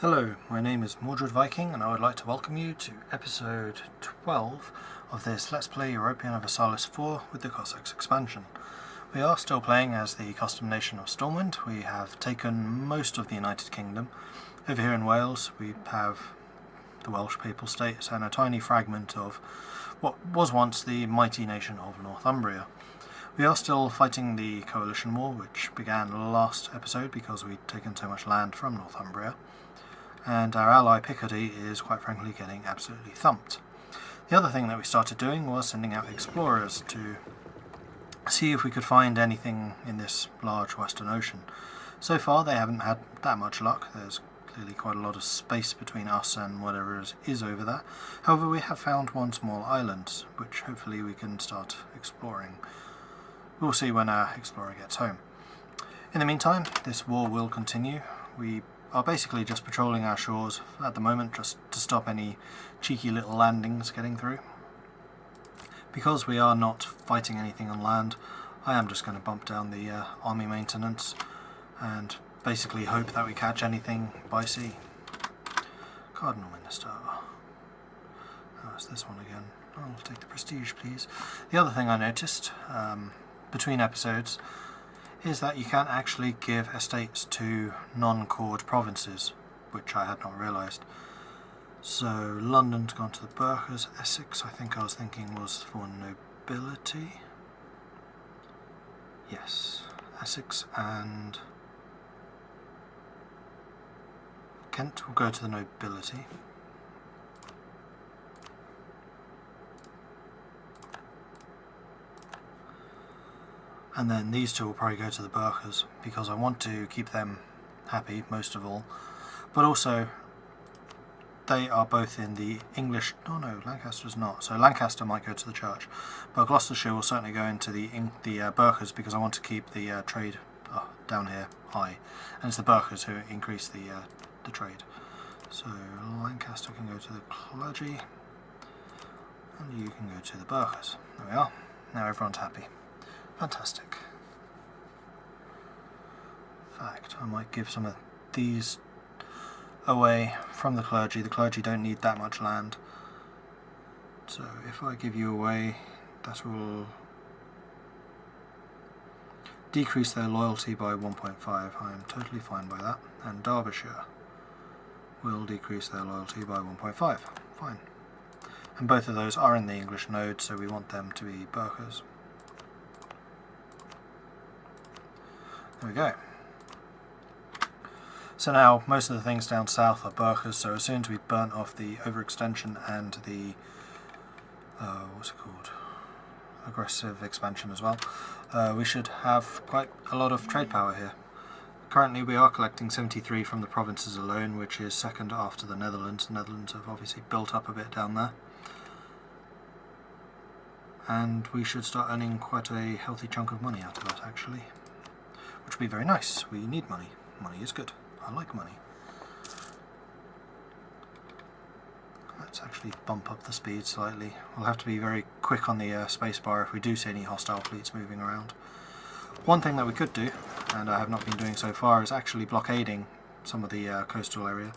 Hello, my name is Mordred Viking and I would like to welcome you to episode 12 of this Let's Play European Universalis 4 with the Cossacks expansion. We are still playing as the custom nation of Stormwind. We have taken most of the United Kingdom. Over here in Wales we have the Welsh Papal States and a tiny fragment of what was once the mighty nation of Northumbria. We are still fighting the coalition war, which began last episode because we'd taken so much land from Northumbria. And our ally Picardy is quite frankly getting absolutely thumped. The other thing that we started doing was sending out explorers to see if we could find anything in this large western ocean. So far they haven't had that much luck. There's clearly quite a lot of space between us and whatever is over there. However, we have found one small island, which hopefully we can start exploring. We'll see when our explorer gets home. In the meantime, this war will continue. We are basically just patrolling our shores at the moment just to stop any cheeky little landings getting through. Because we are not fighting anything on land, I am just going to bump down the army maintenance and basically hope that we catch anything by sea. Cardinal Minister. Oh, it's this one again. I'll take the prestige, please. The other thing I noticed between episodes is that you can actually give estates to non-chord provinces, which I had not realised. So London's gone to the burghers, Essex I think I was thinking was for nobility. Yes, Essex and Kent will go to the nobility. And then these two will probably go to the burghers, because I want to keep them happy most of all. But also, they are both in the English... Oh no, Lancaster's not. So Lancaster might go to the church. But Gloucestershire will certainly go into the burghers, because I want to keep the trade down here high. And it's the burghers who increase the trade. So Lancaster can go to the clergy, and you can go to the burghers. There we are. Now everyone's happy. Fantastic. In fact, I might give some of these away from the clergy. The clergy don't need that much land. So if I give you away, that will decrease their loyalty by 1.5. I am totally fine by that. And Derbyshire will decrease their loyalty by 1.5. Fine. And both of those are in the English node, so we want them to be burghers. There we go. So now most of the things down south are burghers, so as soon as we've burnt off the overextension and the what's it called? Aggressive expansion as well, we should have quite a lot of trade power here. Currently we are collecting 73 from the provinces alone, which is second after the Netherlands. The Netherlands have obviously built up a bit down there. And we should start earning quite a healthy chunk of money out of that actually. Which would be very nice. We need money. Money is good. I like money. Let's actually bump up the speed slightly. We'll have to be very quick on the spacebar if we do see any hostile fleets moving around. One thing that we could do, and I have not been doing so far, is actually blockading some of the coastal area.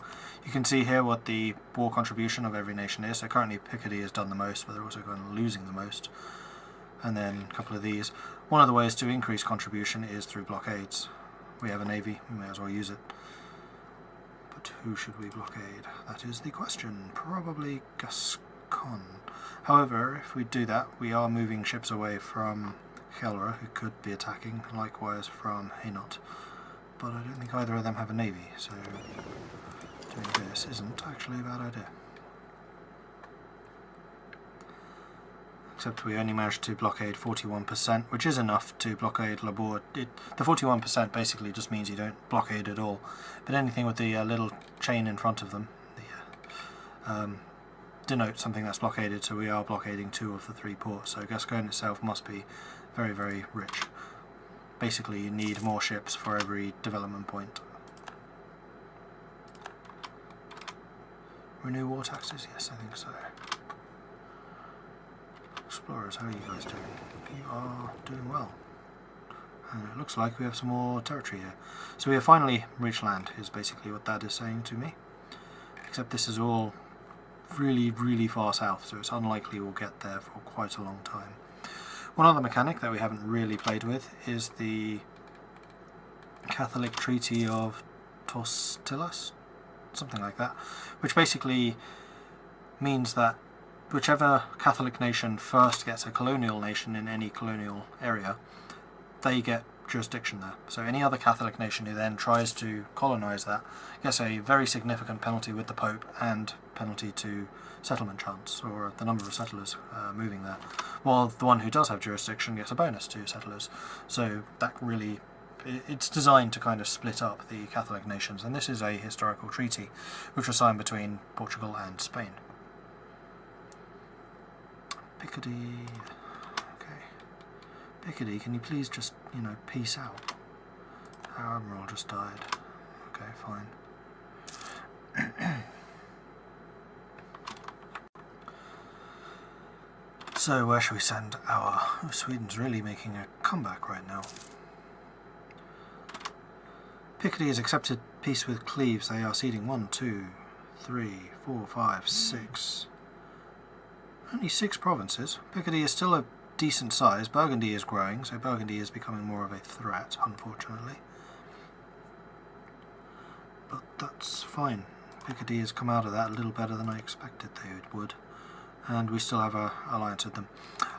You can see here what the war contribution of every nation is. So currently Picardy has done the most, but they're also going losing the most. And then a couple of these. One of the ways to increase contribution is through blockades. We have a navy, we may as well use it. But who should we blockade? That is the question. Probably Gascon. However, if we do that, we are moving ships away from Helra, who could be attacking, likewise from Hainaut. But I don't think either of them have a navy, so doing this isn't actually a bad idea. Except we only managed to blockade 41%, which is enough to blockade Labor. The 41% basically just means you don't blockade at all. But anything with the little chain in front of them denotes something that's blockaded, so we are blockading 2 of the 3 ports. So Gascogne itself must be very, very rich. Basically you need more ships for every development point. Renew war taxes? Yes, I think so. Explorers, how are you guys doing? You are doing well. And it looks like we have some more territory here. So we have finally reached land, is basically what that is saying to me. except this is all really, really far south, so it's unlikely we'll get there for quite a long time. One other mechanic that we haven't really played with is the Catholic Treaty of Tortillas, something like that, which basically means that whichever Catholic nation first gets a colonial nation in any colonial area, they get jurisdiction there. So any other Catholic nation who then tries to colonise that gets a very significant penalty with the Pope and penalty to settlement chance, or the number of settlers moving there, while the one who does have jurisdiction gets a bonus to settlers. So that really, it's designed to kind of split up the Catholic nations, and this is a historical treaty which was signed between Portugal and Spain. Picardy. Okay. Picardy, can you please just, peace out? Our admiral just died. Okay, fine. So where should we send our... Oh, Sweden's really making a comeback right now. Picardy has accepted peace with Cleves. They are ceding 1, 2, 3, 4, 5, 6... Only 6 provinces. Picardy is still a decent size. Burgundy is growing, so Burgundy is becoming more of a threat, unfortunately. But that's fine. Picardy has come out of that a little better than I expected they would. And we still have an alliance with them.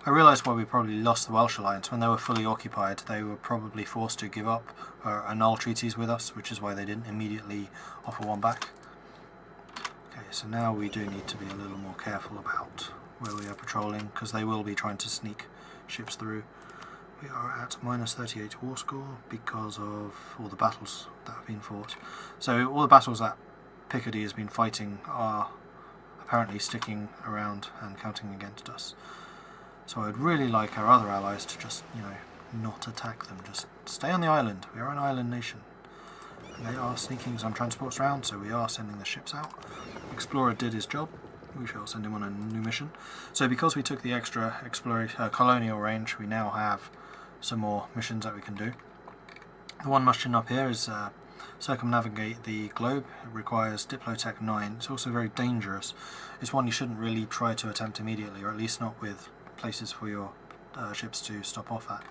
I realised why we probably lost the Welsh alliance. When they were fully occupied, they were probably forced to give up or annul treaties with us, which is why they didn't immediately offer one back. Okay, so now we do need to be a little more careful about where we are patrolling, because they will be trying to sneak ships through. We are at -38 war score because of all the battles that have been fought. So all the battles that Picardy has been fighting are apparently sticking around and counting against us. So I'd really like our other allies to just, not attack them. Just stay on the island. We are an island nation. And they are sneaking some transports around, so we are sending the ships out. Explorer did his job. We shall send him on a new mission. So because we took the extra colonial range, we now have some more missions that we can do. The one mission up here is circumnavigate the globe. It requires Diplotech 9. It's also very dangerous. It's one you shouldn't really try to attempt immediately, or at least not with places for your ships to stop off at.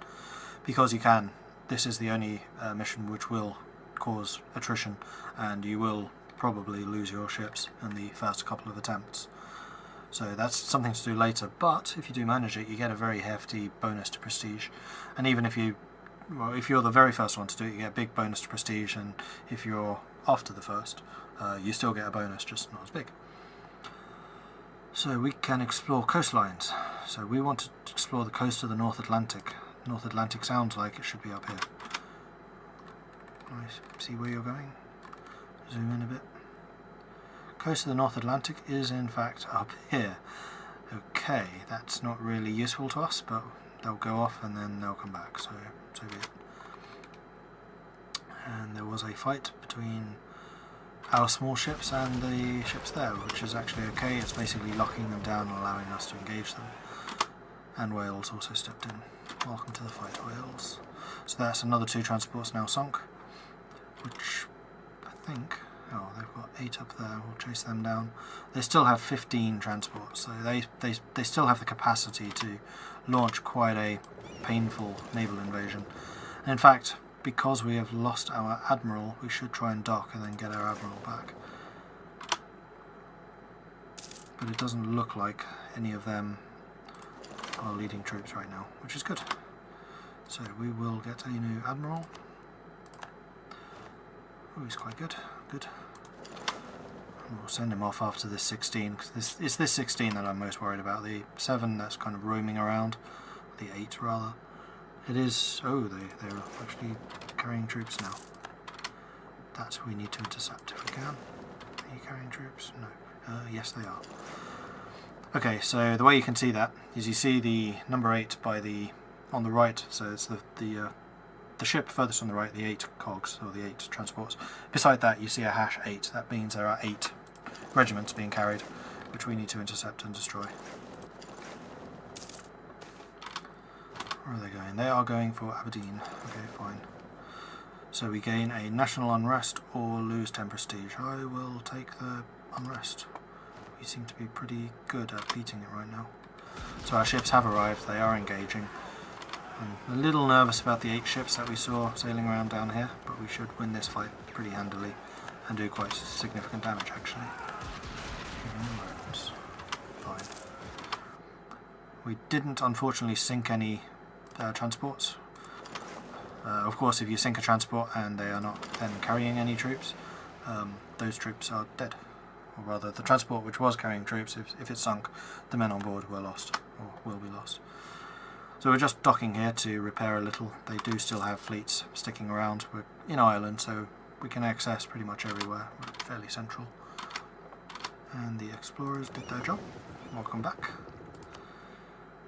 Because you can. This is the only mission which will cause attrition, and you will probably lose your ships in the first couple of attempts. So that's something to do later, but if you do manage it, you get a very hefty bonus to prestige. And even if you're the very first one to do it, you get a big bonus to prestige, and if you're after the first, you still get a bonus, just not as big. So we can explore coastlines. So we want to explore the coast of the North Atlantic. North Atlantic sounds like it should be up here. Can I see where you're going? Zoom in a bit. Coast of the North Atlantic is in fact up here. Okay, that's not really useful to us, but they'll go off and then they'll come back, so be it. And there was a fight between our small ships and the ships there, which is actually okay. It's basically locking them down and allowing us to engage them. And Wales also stepped in. Welcome to the fight, Wales. So that's another 2 transports now sunk, which I think... Oh, they've got 8 up there. We'll chase them down. They still have 15 transports, so they still have the capacity to launch quite a painful naval invasion. And in fact, because we have lost our admiral, we should try and dock and then get our admiral back. But it doesn't look like any of them are leading troops right now, which is good. So we will get a new admiral. Oh, he's quite good. Good. And we'll send him off after this 16, because it's this 16 that I'm most worried about. The 7 that's kind of roaming around, the 8 rather. It is... Oh, they're actually carrying troops now. That we need to intercept if we can. Are you carrying troops? No. Yes, they are. Okay, so the way you can see that is you see the number 8 on the right, so it's the ship furthest on the right, the 8 cogs, or the 8 transports. Beside that you see a #8, that means there are 8 regiments being carried, which we need to intercept and destroy. Where are they going? They are going for Aberdeen. Okay, fine. So we gain a national unrest or lose 10 prestige. I will take the unrest. We seem to be pretty good at beating it right now. So our ships have arrived, they are engaging. I'm a little nervous about the 8 ships that we saw sailing around down here, but we should win this fight pretty handily and do quite significant damage actually. Fine. We didn't unfortunately sink any transports. Of course, if you sink a transport and they are not then carrying any troops, those troops are dead. Or rather, the transport which was carrying troops, if it sunk, the men on board were lost, or will be lost. So we're just docking here to repair a little. They do still have fleets sticking around. We're in Ireland, so we can access pretty much everywhere. We're fairly central. And the explorers did their job. Welcome back.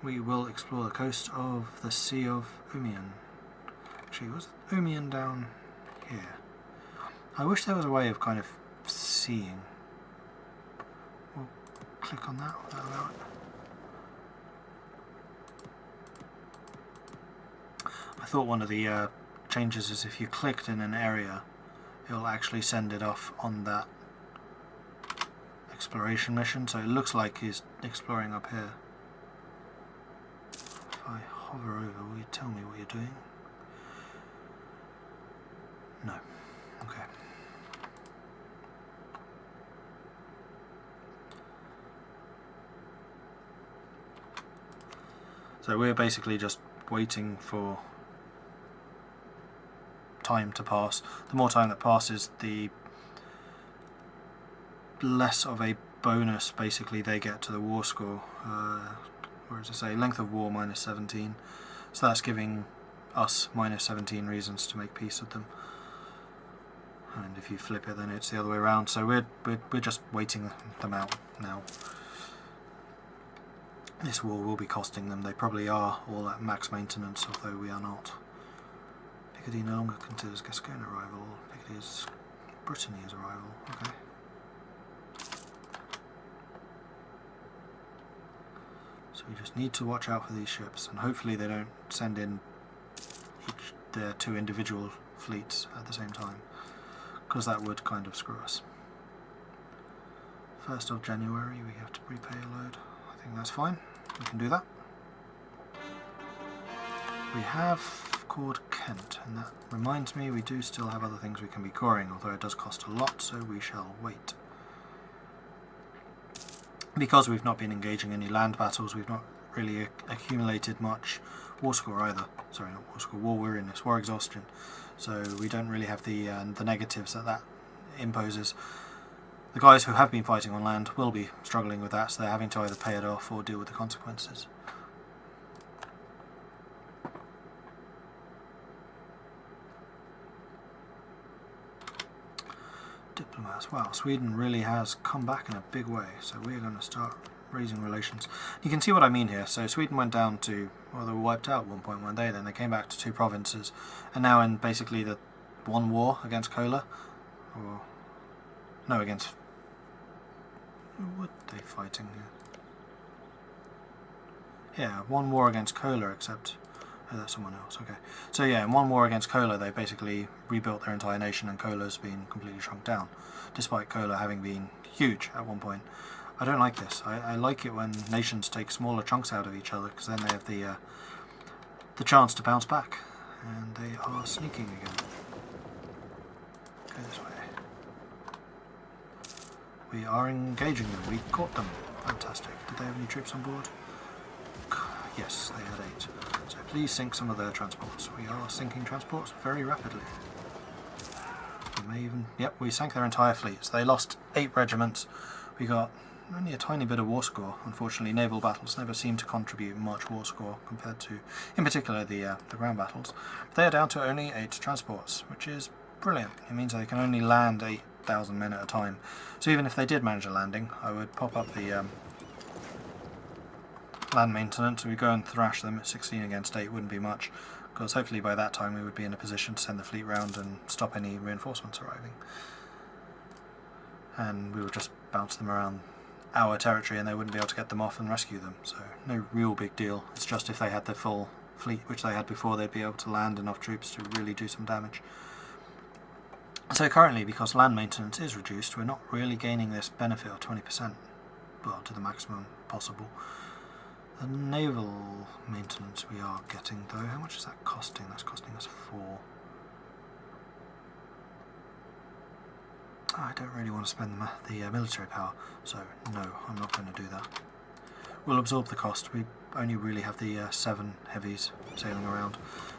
We will explore the coast of the Sea of Umian. Actually, was Umian down here? I wish there was a way of kind of seeing. We'll click on that. Will that allow it? I thought one of the changes is if you clicked in an area, it'll actually send it off on that exploration mission. So it looks like he's exploring up here. If I hover over, will you tell me what you're doing? No. Okay. So we're basically just waiting for time to pass. The more time that passes, the less of a bonus basically they get to the war score. Or as I say, length of war minus 17. So that's giving us minus 17 reasons to make peace with them. And if you flip it, then it's the other way around. So we're just waiting them out now. This war will be costing them. They probably are all at max maintenance, although we are not. Picardy no longer considers Gascogne a rival. Picardy is Brittany as a rival. Okay. So we just need to watch out for these ships, and hopefully they don't send in their 2 individual fleets at the same time, because that would kind of screw us. 1st of January we have to prepay a load. I think that's fine. We can do that. We have cored Kent, and that reminds me we do still have other things we can be coring, although it does cost a lot, so we shall wait. Because we've not been engaging any land battles, we've not really accumulated much war score either. Sorry, not war score, war weariness, war exhaustion. So we don't really have the negatives that imposes. The guys who have been fighting on land will be struggling with that, so they're having to either pay it off or deal with the consequences. Diplomats. Wow, Sweden really has come back in a big way, so we're going to start raising relations. You can see what I mean here. So Sweden went down to, well, they were wiped out at one point, weren't they? Then they came back to 2 provinces, and now in basically the one war against Kola, or no, against, what are they fighting here? Yeah, one war against Kola, except oh, that's someone else. Okay, so yeah, in one war against Kola, they basically rebuilt their entire nation, and Kola's been completely shrunk down, despite Kola having been huge at one point. I don't like this. I like it when nations take smaller chunks out of each other, because then they have the chance to bounce back, and they are sneaking again. Go this way. We are engaging them. We caught them. Fantastic. Did they have any troops on board? Yes, they had 8. So please sink some of their transports. We are sinking transports very rapidly. We may even... Yep, we sank their entire fleet. So they lost 8 regiments. We got only a tiny bit of war score. Unfortunately, naval battles never seem to contribute much war score compared to, in particular, the ground battles. But they are down to only 8 transports, which is brilliant. It means they can only land 8,000 men at a time. So even if they did manage a landing, I would pop up the land maintenance. We go and thrash them at 16 against 8. Wouldn't be much, because hopefully by that time we would be in a position to send the fleet round and stop any reinforcements arriving. And we would just bounce them around our territory, and they wouldn't be able to get them off and rescue them. So no real big deal. It's just if they had the full fleet, which they had before, they'd be able to land enough troops to really do some damage. So currently, because land maintenance is reduced, we're not really gaining this benefit of 20%, well, to the maximum possible. The naval maintenance we are getting, though, how much is that costing? That's costing us 4. I don't really want to spend the military power, so no, I'm not going to do that. We'll absorb the cost. We only really have the 7 heavies sailing around.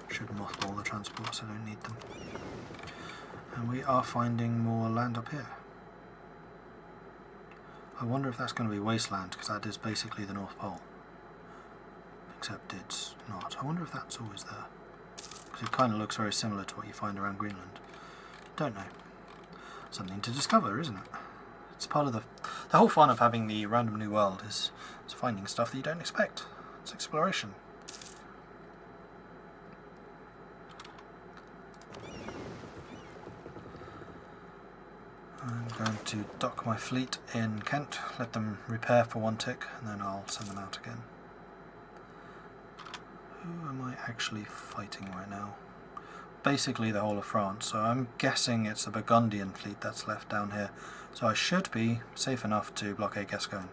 Should mothball the transports, I don't need them. And we are finding more land up here. I wonder if that's going to be wasteland, because that is basically the North Pole. Except it's not. I wonder if that's always there. Because it kind of looks very similar to what you find around Greenland. Don't know. Something to discover, isn't it? It's part of the whole fun of having the random new world is finding stuff that you don't expect. It's exploration. I'm going to dock my fleet in Kent, let them repair for 1 tick, and then I'll send them out again. Who am I actually fighting right now? Basically the whole of France, so I'm guessing it's the Burgundian fleet that's left down here. So I should be safe enough to blockade Gascogne.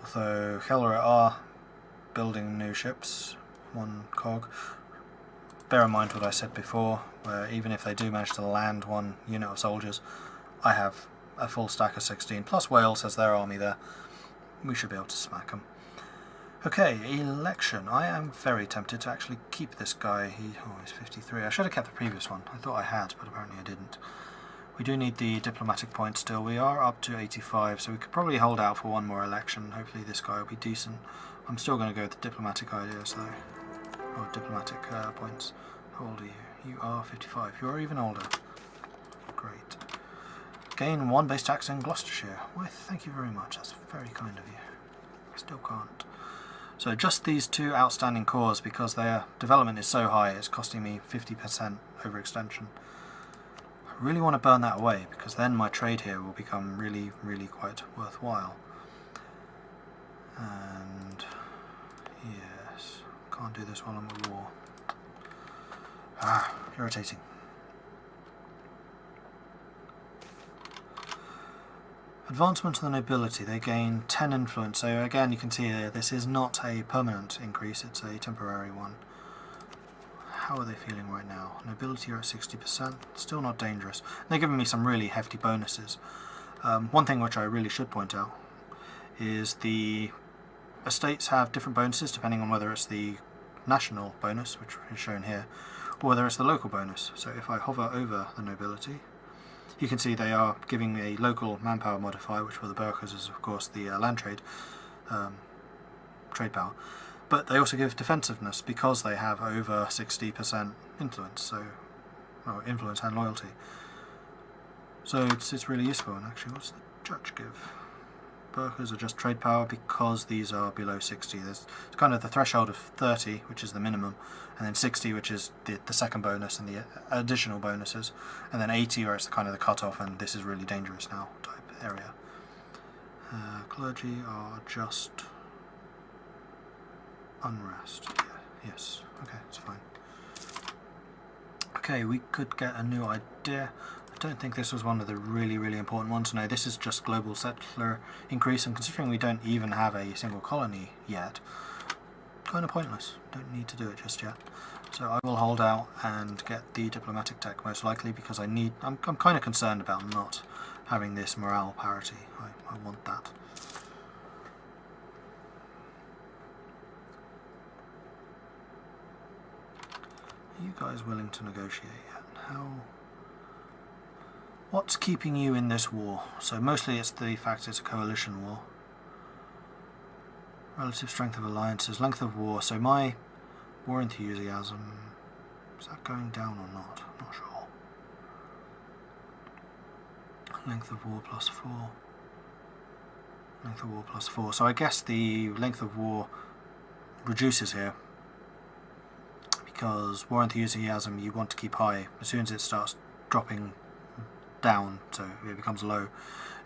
Although Helra are building new ships, 1 cog. Bear in mind what I said before, where even if they do manage to land 1 unit of soldiers, I have a full stack of 16, plus Wales has their army there. We should be able to smack them. Okay, election. I am very tempted to actually keep this guy. He's 53. I should have kept the previous one. I thought I had, but apparently I didn't. We do need the diplomatic points still. We are up to 85, so we could probably hold out for 1 more election. Hopefully this guy will be decent. I'm still going to go with the diplomatic ideas though. Or diplomatic points. How old are you? You are 55. You are even older. Great. Gain 1 base tax in Gloucestershire. Why, thank you very much. That's very kind of you. I still can't. So just these 2 outstanding cores, because their development is so high, it's costing me 50% overextension. I really want to burn that away, because then my trade here will become really, really quite worthwhile. And yes, can't do this while I'm at war. Irritating. Advancement to the nobility, they gain 10 influence, so again you can see here this is not a permanent increase, it's a temporary one. How are they feeling right now? Nobility are at 60%, still not dangerous. They're giving me some really hefty bonuses. One thing which I really should point out is the estates have different bonuses depending on whether it's the national bonus, which is shown here, or whether it's the local bonus. So if I hover over the nobility, you can see they are giving a local manpower modifier, which for the Burkers is of course the land trade power, but they also give defensiveness because they have over 60% influence, so influence and loyalty. So it's really useful. And actually, what's the judge give? Burkers are just trade power because these are below 60. There's kind of the threshold of 30, which is the minimum, and then 60, which is the second bonus and the additional bonuses, and then 80, where it's kind of the cutoff, and this is really dangerous now type area. Clergy are just unrest. Yeah, yes, okay, it's fine. Okay, we could get a new idea. I don't think this was one of the really, really important ones. No, this is just global settler increase, and considering we don't even have a single colony yet, kind of pointless. Don't need to do it just yet. So I will hold out and get the diplomatic tech most likely, because I'm kind of concerned about not having this morale parity. I want that. Are you guys willing to negotiate yet? What's keeping you in this war? So mostly it's the fact it's a coalition war. Relative strength of alliances, length of war. So my war enthusiasm, is that going down or not? I'm not sure. Length of war +4. Length of war +4. So I guess the length of war reduces here, because war enthusiasm you want to keep high. As soon as it starts dropping down, so it becomes low,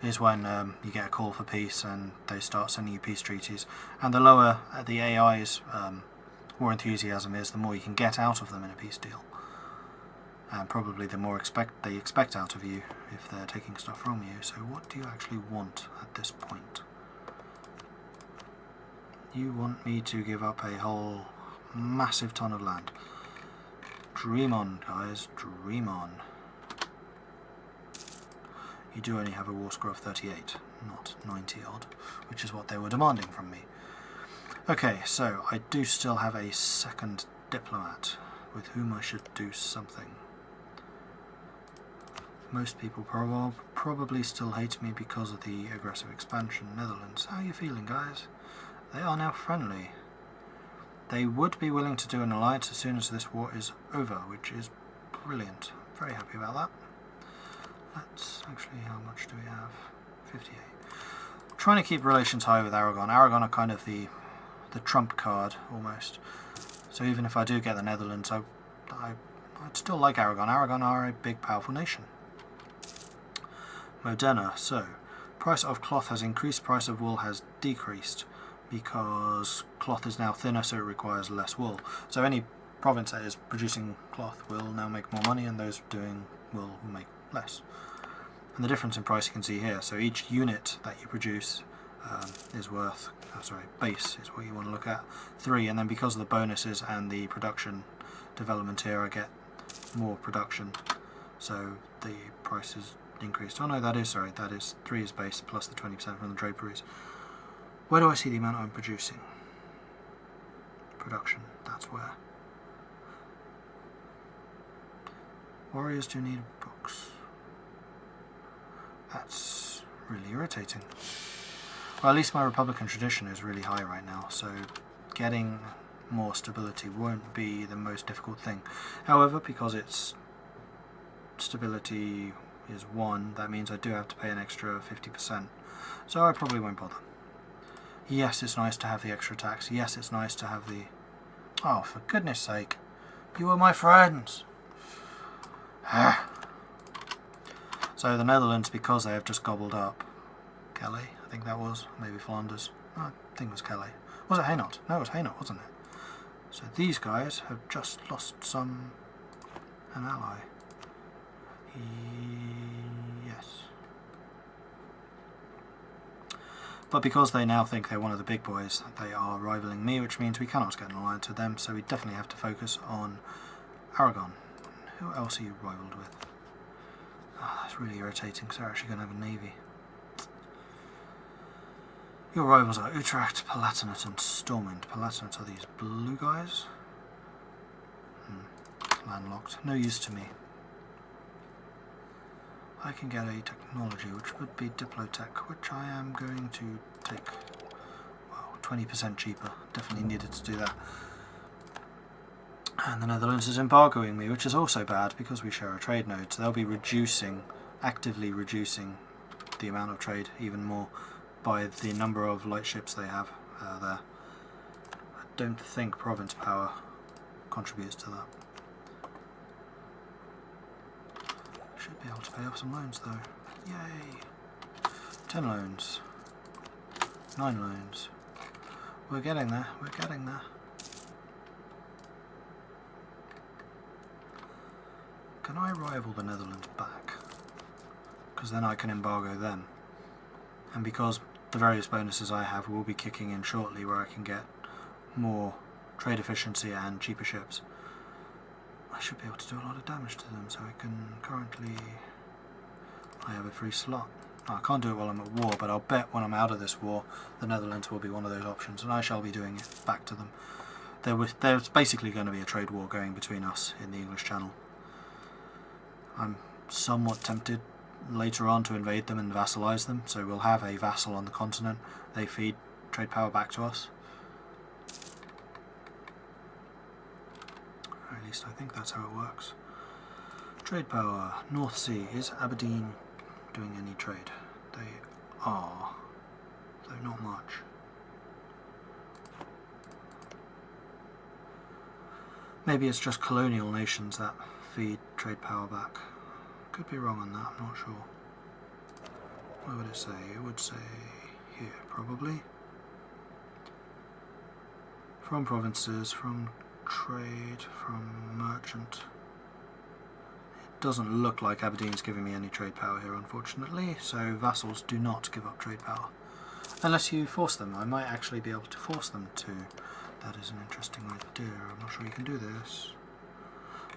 is when you get a call for peace and they start sending you peace treaties. And the lower the AI's war enthusiasm is, the more you can get out of them in a peace deal. and probably the more they expect out of you if they're taking stuff from you. So what do you actually want at this point? You want me to give up a whole massive ton of land. Dream on, guys, dream on. You do only have a war score of 38, not 90 odd, which is what they were demanding from me. Okay, so I do still have a second diplomat with whom I should do something. Most people probably still hate me because of the aggressive expansion. Netherlands, how are you feeling, guys? They are now friendly. They would be willing to do an alliance as soon as this war is over, which is brilliant. Very happy about that. Let's actually, how much do we have? 58. Trying to keep relations high with Aragon. Aragon are kind of the trump card, almost. So even if I do get the Netherlands, I'd still like Aragon. Aragon are a big, powerful nation. Modena. So, price of cloth has increased, price of wool has decreased, because cloth is now thinner, so it requires less wool. So any province that is producing cloth will now make more money, and those doing wool will make less. And the difference in price you can see here. So each unit that you produce is worth, base is what you want to look at, 3, and then because of the bonuses and the production development here, I get more production, so the price is increased. Oh no, that is 3 is base plus the 20% from the draperies. Where do I see the amount I'm producing? Production, that's where. Warriors do need books. That's really irritating. Well, at least my Republican tradition is really high right now, so getting more stability won't be the most difficult thing. However, because its stability is 1, that means I do have to pay an extra 50%, so I probably won't bother. Yes, it's nice to have the extra tax. Yes, it's nice to have the... Oh, for goodness sake. You are my friends. So the Netherlands, because they have just gobbled up Calais, I think that was, maybe Flanders. Oh, I think it was Calais. Was it Hainaut? No, it was Hainaut, wasn't it? So these guys have just lost an ally. Yes. But because they now think they're one of the big boys, they are rivaling me, which means we cannot get an alliance with them, so we definitely have to focus on Aragon. Who else are you rivaled with? Oh, that's really irritating, because they're actually going to have a navy. Your rivals are Utrecht, Palatinate and Stormwind. Palatinate are these blue guys. Landlocked. No use to me. I can get a technology which would be Diplotech, which I am going to take, well, 20% cheaper. Definitely needed to do that. And the Netherlands is embargoing me, which is also bad because we share a trade node. So they'll be actively reducing the amount of trade even more by the number of light ships they have there. I don't think province power contributes to that. Should be able to pay off some loans though. Yay! 10 loans. 9 loans. We're getting there, we're getting there. Can I rival the Netherlands back? Because then I can embargo them. And because the various bonuses I have will be kicking in shortly, where I can get more trade efficiency and cheaper ships, I should be able to do a lot of damage to them. So I can currently... I have a free slot. I can't do it while I'm at war, but I'll bet when I'm out of this war, the Netherlands will be one of those options, and I shall be doing it back to them. There's basically going to be a trade war going between us in the English Channel. I'm somewhat tempted later on to invade them and vassalize them, so we'll have a vassal on the continent. They feed trade power back to us. Or at least I think that's how it works. Trade power. North Sea. Is Aberdeen doing any trade? They are, though not much. Maybe it's just colonial nations that feed trade power back. Could be wrong on that, I'm not sure. What would it say? It would say here, probably. From provinces, from trade, from merchant. doesn't look like Aberdeen's giving me any trade power here, unfortunately, so vassals do not give up trade power. Unless you force them. I might actually be able to force them to. That is an interesting idea. I'm not sure you can do this.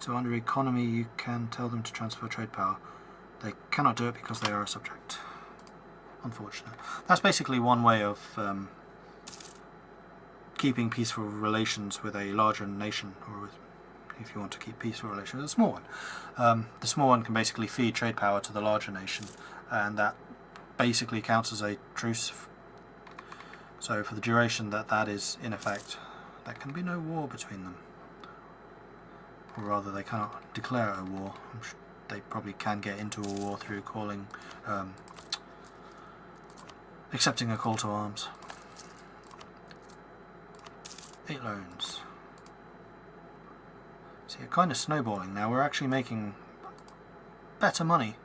So under economy you can tell them to transfer trade power. They cannot do it because they are a subject. Unfortunate. That's basically one way of keeping peaceful relations with a larger nation, or with, if you want to keep peaceful relations with a small one. The small one can basically feed trade power to the larger nation, and that basically counts as a truce. So for the duration that is in effect, there can be no war between them. Or rather, they cannot declare a war. I'm sure they probably can get into a war through calling, accepting a call to arms. 8 loans. See, you're kind of snowballing now. We're actually making better money,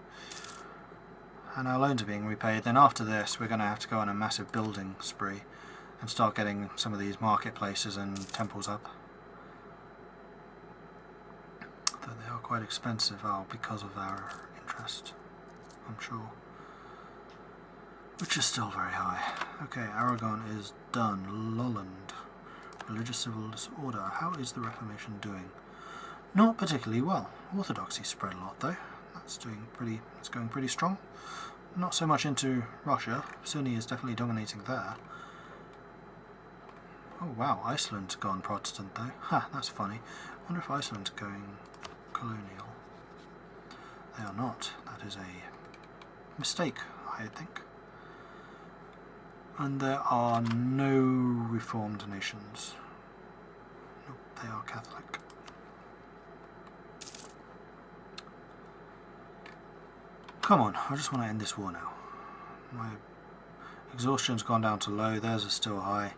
and our loans are being repaid. Then after this, we're going to have to go on a massive building spree and start getting some of these marketplaces and temples up. Though they are quite expensive, because of our interest, I'm sure. Which is still very high. Okay, Aragon is done. Lolland. Religious civil disorder. How is the Reformation doing? Not particularly well. Orthodoxy spread a lot though. It's going pretty strong. Not so much into Russia. Sunni is definitely dominating there. Oh wow, Iceland's gone Protestant though. Ha, that's funny. I wonder if Iceland's going Colonial. They are not. That is a mistake, I think. And there are no reformed nations. Nope, they are Catholic. Come on, I just want to end this war now. My exhaustion's gone down to low, theirs is still high.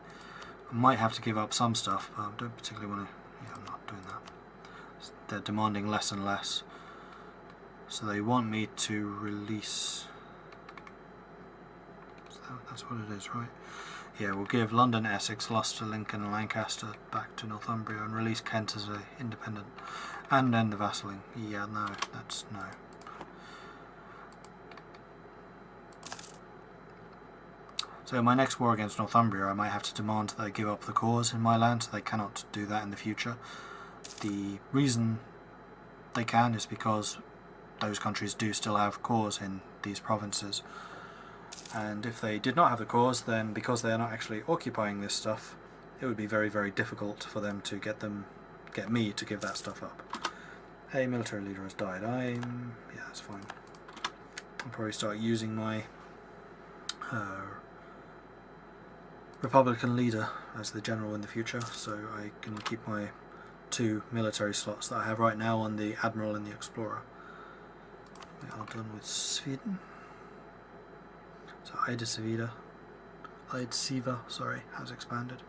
I might have to give up some stuff, but I don't particularly want to... Yeah, I'm not doing that. They're demanding less and less. So they want me to release... That's what it is, right? Yeah, we'll give London, Essex, Gloucester, Lincoln and Lancaster back to Northumbria and release Kent as an independent. And end the vassalling. Yeah, no, that's no. So my next war against Northumbria, I might have to demand that they give up the cause in my land, so they cannot do that in the future. The reason they can is because those countries do still have cause in these provinces. And if they did not have the cause, then because they are not actually occupying this stuff, it would be very, very difficult for them to get me to give that stuff up. Hey, military leader has died. Yeah, that's fine. I'll probably start using my Republican leader as the general in the future, so I can keep my 2 military slots that I have right now on the Admiral and the Explorer. We are done with Sweden. So Eidsiva, has expanded.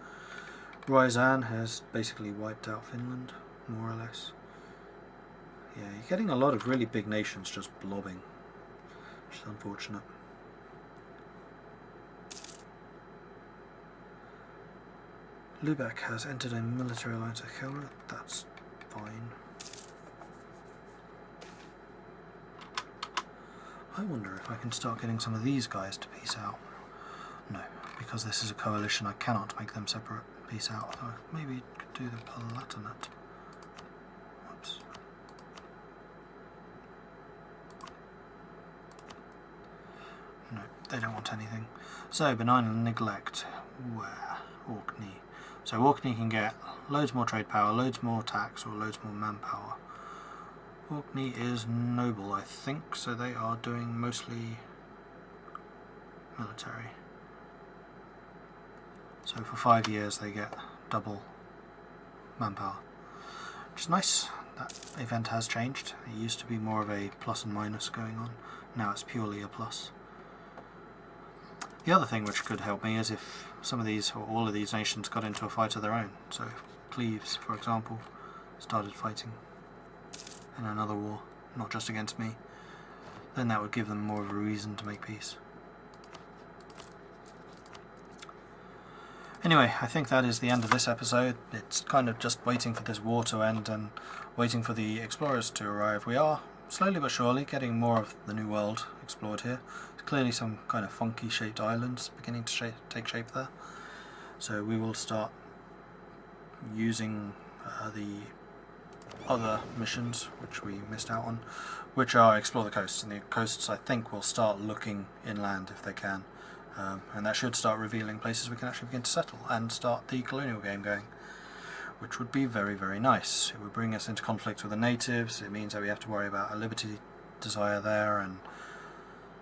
Ryazan has basically wiped out Finland, more or less. Yeah, you're getting a lot of really big nations just blobbing, which is unfortunate. Lubeck has entered a military alliance with Helra. That's fine. I wonder if I can start getting some of these guys to peace out. No, because this is a coalition, I cannot make them separate peace out. So maybe could do the Palatinate. Whoops. No, they don't want anything. So, benign neglect. Where? Orkney. So Orkney can get loads more trade power, loads more tax, or loads more manpower. Orkney is noble, I think, so they are doing mostly military. So for 5 years they get double manpower, which is nice. That event has changed. It used to be more of a plus and minus going on. Now it's purely a plus. The other thing which could help me is if some of these, or all of these nations got into a fight of their own. So if Cleves, for example, started fighting in another war, not just against me, then that would give them more of a reason to make peace. Anyway, I think that is the end of this episode. It's kind of just waiting for this war to end and waiting for the explorers to arrive. We are slowly but surely getting more of the New World explored here. There's clearly some kind of funky shaped islands beginning to take shape there. So we will start using the other missions which we missed out on, which are explore the coasts, and the coasts I think will start looking inland if they can, and that should start revealing places we can actually begin to settle and start the colonial game going, which would be very, very nice. It would bring us into conflict with the natives. It means that we have to worry about a liberty desire there and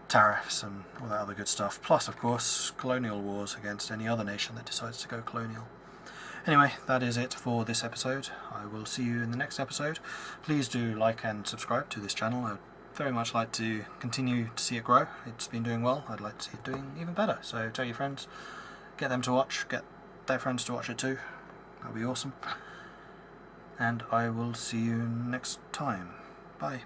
tariffs and all that other good stuff, plus of course colonial wars against any other nation that decides to go colonial. Anyway, that is it for this episode. I will see you in the next episode. Please do like and subscribe to this channel. I'd very much like to continue to see it grow. It's been doing well. I'd like to see it doing even better. So tell your friends, get them to watch, get their friends to watch it too. That'll be awesome. And I will see you next time. Bye.